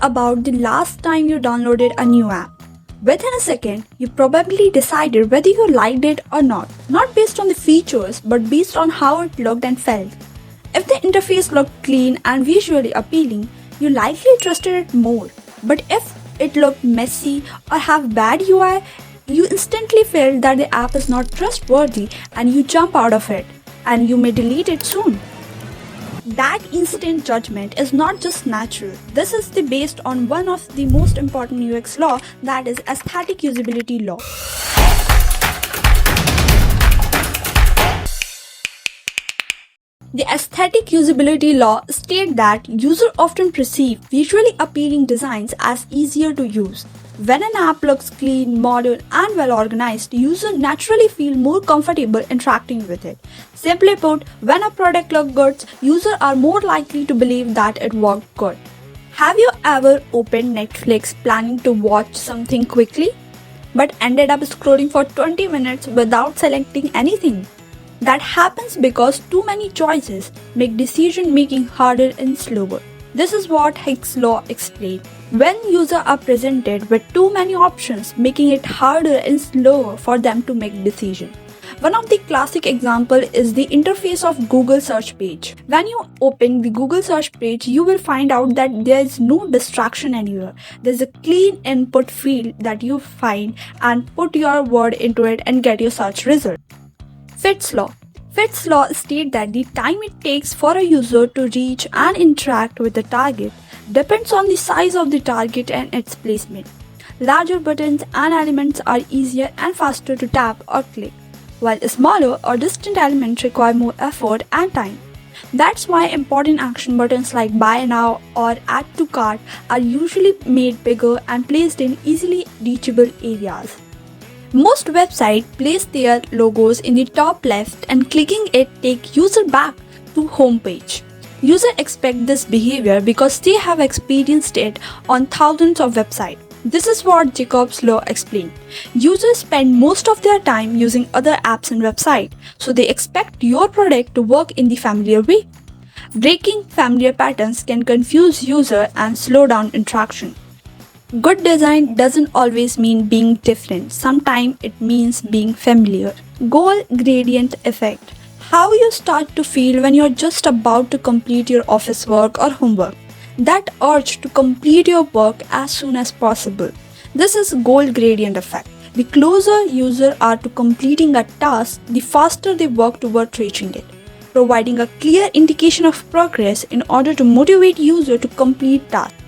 about the last time you downloaded a new app. Within a second, you probably decided whether you liked it or not based on the features, but based on how it looked and felt. If the interface looked clean and visually appealing, you likely trusted it more. But if it looked messy or have bad UI, you instantly felt that the app is not trustworthy and you jump out of it, and you may delete it soon. That instant judgment is not just natural. This is based on one of the most important UX law, that is aesthetic usability law. The aesthetic usability law states that users often perceive visually appealing designs as easier to use. When an app looks clean, modern, and well organized, users naturally feel more comfortable interacting with it. Simply put, when a product looks good, users are more likely to believe that it worked good. Have you ever opened Netflix planning to watch something quickly, but ended up scrolling for 20 minutes without selecting anything? That happens because too many choices make decision making harder and slower. This is what Hicks' law explains. When users are presented with too many options, making it harder and slower for them to make decisions. One of the classic examples is the interface of Google search page. When you open the Google search page, you will find out that there is no distraction anywhere. There is a clean input field that you find and put your word into it and get your search result. Fitts law. Fitts law states that the time it takes for a user to reach and interact with the target depends on the size of the target and its placement. Larger buttons and elements are easier and faster to tap or click, while smaller or distant elements require more effort and time. That's why important action buttons like buy now or add to cart are usually made bigger and placed in easily reachable areas. Most websites place their logos in the top left and clicking it takes user back to home page. Users expect this behavior because they have experienced it on thousands of websites. This is what Jacobs' law explains. Users spend most of their time using other apps and websites, so they expect your product to work in the familiar way. Breaking familiar patterns can confuse users and slow down interaction. Good design doesn't always mean being different. Sometimes it means being familiar. Goal gradient effect. How you start to feel when you're just about to complete your office work or homework. That urge to complete your work as soon as possible. This is goal gradient effect. The closer users are to completing a task, the faster they work toward reaching it, providing a clear indication of progress in order to motivate users to complete tasks.